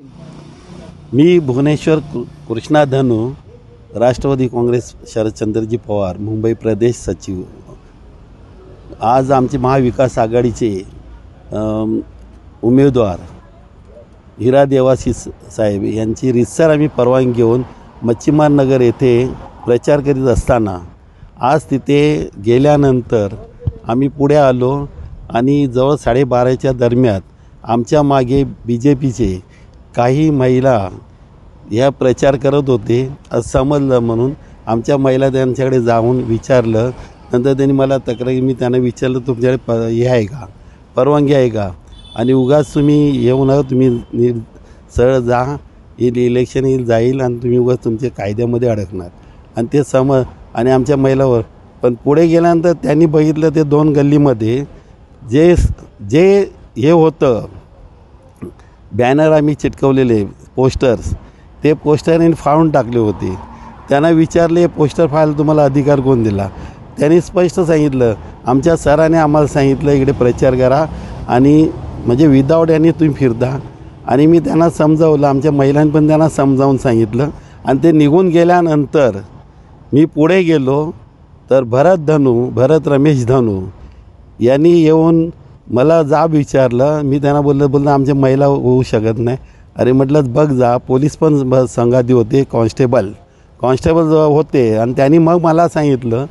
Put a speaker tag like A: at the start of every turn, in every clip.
A: मी भुवनेश्वर कृष्णा धनू, राष्ट्रवादी काँग्रेस शरदचंद्रजी पवार, मुंबई प्रदेश सचिव। आज आमचे महाविकास आघाडीचे उमेदवार हिरा देवाशीष साहेब यांची रितसर आम्ही परवानगी घेऊन मच्छिमार नगर येथे प्रचार करीत असताना आज तिथे गेल्यानंतर आम्ही पुढे आलो आणि जवळ 12:30च्या दरम्यान आमच्या मागे BJPचे काही महिला या प्रचार करत होते असं समजलं, म्हणून आमच्या महिला त्यांच्याकडे जाऊन विचारलं। नंतर त्यांनी मला तक्रार, मी त्यांना विचारलं तुमच्याकडे हे आहे का, परवानगी आहे का, आणि उगाच तुम्ही येऊ नका, तुम्ही सरळ जा, इलेक्शन येईल जाईल आणि तुम्ही उगाच तुमच्या कायद्यामध्ये अडकणार, आणि ते आणि आमच्या महिलावर। पण पुढे गेल्यानंतर त्यांनी बघितलं ते 2 गल्लीमध्ये जे हे होतं बॅनर आम्ही चिटकवलेले पोस्टर्स, ते पोस्टरने फाडून टाकले होते। त्यांना विचारले पोस्टर फाडायला तुम्हाला अधिकार कोण दिला? त्यांनी स्पष्ट सांगितलं आमच्या सरांनी आम्हाला सांगितलं इकडे प्रचार करा आणि म्हणजे विदाऊट यांनी तुम्ही फिरता। आणि मी त्यांना समजावलं, आमच्या महिलांनी पण त्यांना समजावून सांगितलं, आणि ते निघून गेल्यानंतर मी पुढे गेलो तर भरत रमेश धनू यांनी येऊन मला जाब विचारलं। मी त्यांना बोललं आमच्या महिला होऊ शकत नाही। अरे म्हटलं बघ जा, पोलीस पण संघाती होते, कॉन्स्टेबल होते, आणि त्यांनी मग मला सांगितलं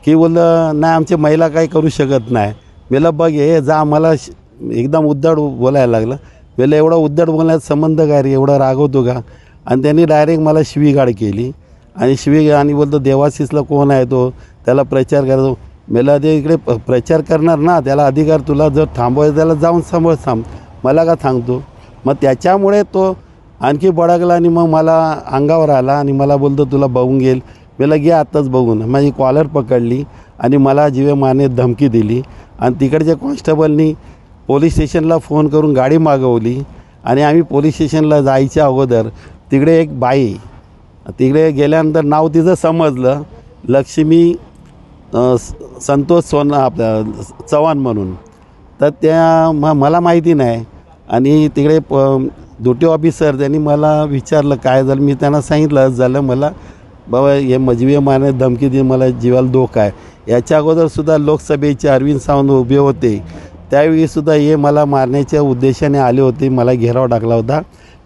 A: की बोललं नाही आमच्या महिला काही करू शकत नाही। मला बघ हे जा, मला एकदम उद्धट बोलायला लागलं। मला एवढा उद्धट बोलण्याचा संबंध काय रे, एवढा रागवतो का? आणि त्यांनी डायरेक्ट मला शिवीगाळ केली आणि बोलतो देवाशीषला कोण आहे तो, त्याला प्रचार करतो। मला ते इकडे प्रचार करणार ना, त्याला अधिकार, तुला जर थांबवायचं त्याला जाऊन थांब, मला का सांगतो? मग त्याच्यामुळे तो आणखी भडकला आणि मग मला अंगावर आला आणि मला बोलतो तुला बघून घेईल। मला घे आत्ताच बघून, माझी कॉलर पकडली आणि मला जीवे मारण्याची धमकी दिली। आणि तिकडच्या कॉन्स्टेबलनी पोलीस स्टेशनला फोन करून गाडी मागवली, आणि आम्ही पोलीस स्टेशनला जायच्या अगोदर तिकडे एक बाई, तिकडे गेल्यानंतर नाव तिचं समजलं, लक्ष्मी संतोष चव्हाण म्हणून, तर त्या मला माहिती नाही। आणि तिकडे ड्युटी ऑफिसर त्यांनी मला विचारलं काय झालं, मी त्यांना सांगितलं झालं मला बाबा हे मजवी मारण्याची धमकी दिली, मला जीवाला धोका आहे। याच्या अगोदरसुद्धा लोकसभेचे अरविंद सावंत उभे होते, त्यावेळीसुद्धा हे मला मारण्याच्या उद्देशाने आले होते, मला घेराव टाकला होता,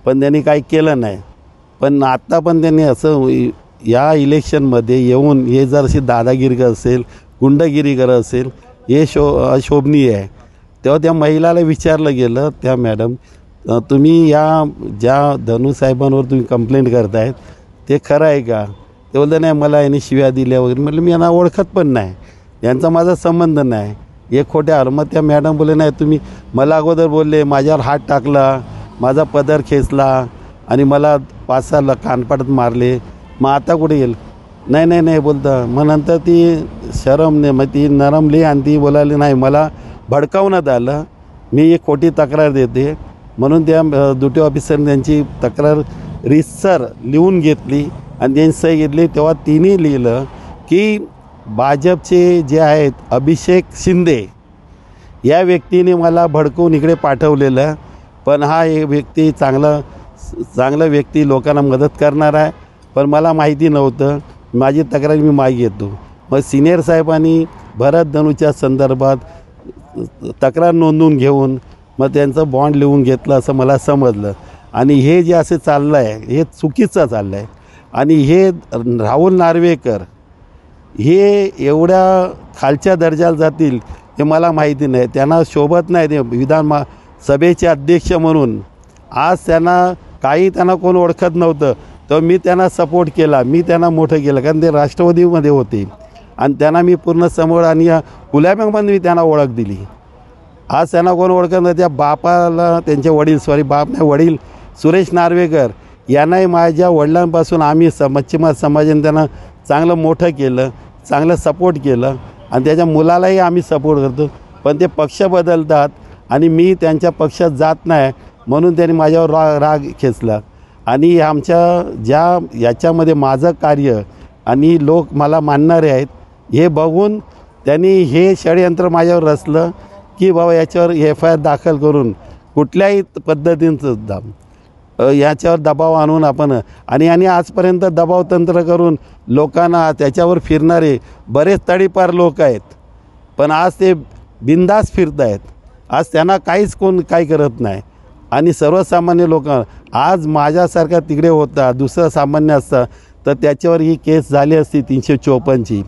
A: पण त्यांनी काही केलं नाही। पण आत्ता पण त्यांनी असं या इलेक्शनमध्ये येऊन हे जर अशी दादागिरी करत असेल, गुंडगिरी करत असेल, हे अशोभनीय आहे। तेव्हा त्या महिलाला विचारलं गेलं, त्या मॅडम तुम्ही या ज्या धनूसाहेबांवर तुम्ही कंप्लेंट करतायत ते खरं आहे का? ते बोलतं नाही मला यांनी शिव्या दिल्या वगैरे। म्हटलं मी यांना ओळखत पण नाही, यांचा माझा संबंध नाही, हे खोटे आलं। मग त्या मॅडम बोलले नाही तुम्ही मला अगोदर बोलले, माझ्यावर हात टाकला, माझा पदर खेचला आणि मला 5-6 कानपाटात मारले, मग आता कुठे गेलं? नाही बोलतं। मग नंतर ती शरमने मग ती नरमली आणि ती बोलायली नाही मला भडकावण्यात आलं, मी एक खोटी तक्रार देते, म्हणून त्या ड्युटी ऑफिसरने त्यांची तक्रार रितसर लिहून घेतली आणि त्यांनी सही घेतली। तेव्हा तिने लिहिलं की भाजपचे जे आहेत अभिषेक शिंदे या व्यक्तीने मला भडकवून इकडे पाठवलेलं, पण हा एक व्यक्ती चांगला व्यक्ती लोकांना मदत करणार आहे, पण मला माहिती नव्हतं, माझी तक्रार मी मागे घेतो। मग सिनियर साहेबांनी भरत धनूच्या संदर्भात तक्रार नोंदवून घेऊन मग त्यांचं बॉन्ड लिहून घेतलं असं मला समजलं। आणि हे जे असं चाललं आहे हे चुकीचं चाललं आहे, आणि हे राहुल नार्वेकर हे एवढ्या खालच्या दर्जाला जातील हे मला माहिती नाही, त्यांना शोभत नाही ते विधानसभेचे अध्यक्ष म्हणून। आज त्यांना कोण ओळखत नव्हतं, तर मी त्यांना सपोर्ट केला, मी त्यांना मोठं केलं, कारण ते राष्ट्रवादीमध्ये होते आणि त्यांना मी पूर्ण समोर आणि गुलाब्यांमध्ये मी त्यांना ओळख दिली। आज त्यांना कोण ओळखत नाही, त्या बापाला त्यांचे वडील सुरेश नार्वेकर यांनाही माझ्या वडिलांपासून आम्ही मच्छिमार समाजाने त्यांना चांगलं मोठं केलं, चांगलं सपोर्ट केलं, आणि त्याच्या मुलालाही आम्ही सपोर्ट करतो। पण ते पक्ष बदलतात आणि मी त्यांच्या पक्षात जात नाही, म्हणून त्यांनी माझ्यावर राग खेचला। आणि आमच्या याच्यामध्ये माझं कार्य आणि लोक मला मानणारे आहेत हे बघून त्यांनी हे षडयंत्र माझ्यावर रचलं की बाबा याच्यावर FIR दाखल करून कुठल्याही पद्धतीचं याच्यावर दबाव आणून आपण आणि आजपर्यंत दबाव तंत्र करून लोकांना त्याच्यावर फिरणारे बरेच तडीपार लोक आहेत, पण आज ते बिंदास फिरत आहेत. आज त्यांना काहीच कोण काही करत नाही. आणि सर्वसामान्य लोक आज माझ्यासारखा तिकडे होता, दुसरं सामान्य असतं तर त्याच्यावर ही केस झाली असती 354ची,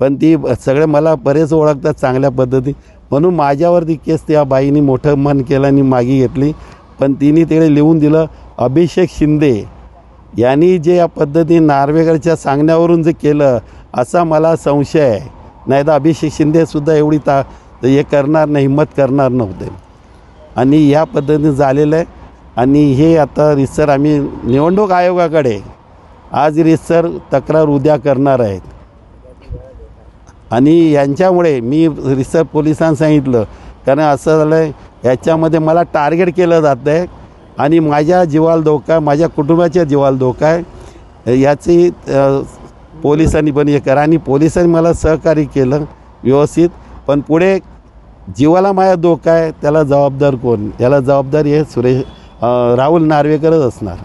A: पण ती सगळे मला बरेच ओळखतात चांगल्या पद्धती, म्हणून माझ्यावर ती केस त्या बाईनी मोठं मन केलं आणि मागे घेतली. पण तिने तिकडे लिहून दिलं, अभिषेक शिंदे यांनी जे या पद्धतीने नार्वेकरच्या सांगण्यावरून जे केलं असा मला संशय आहे. नाही तर अभिषेक शिंदेसुद्धा एवढी हे करणार नाही, हिंमत करणार नव्हते. आणि ह्या पद्धतीने झालेलं आहे. आणि हे आता रितसर आम्ही निवडणूक आयोगाकडे आज रितसर तक्रार उद्या करणार आहेत. आणि यांच्यामुळे मी रितसर पोलिसांना सांगितलं, कारण असं झालं आहे याच्यामध्ये मला टार्गेट केलं जातं आहे आणि माझ्या जीवाला धोका आहे, माझ्या कुटुंबाच्या जीवाला धोका आहे. याची पोलिसांनी पण हे करा. आणि पोलिसांनी मला सहकार्य केलं व्यवस्थित, पण पुढे जीवाला माझ्या धोका आहे त्याला जबाबदार कोण? याला जबाबदारी हे राहुल नार्वेकरच असणार.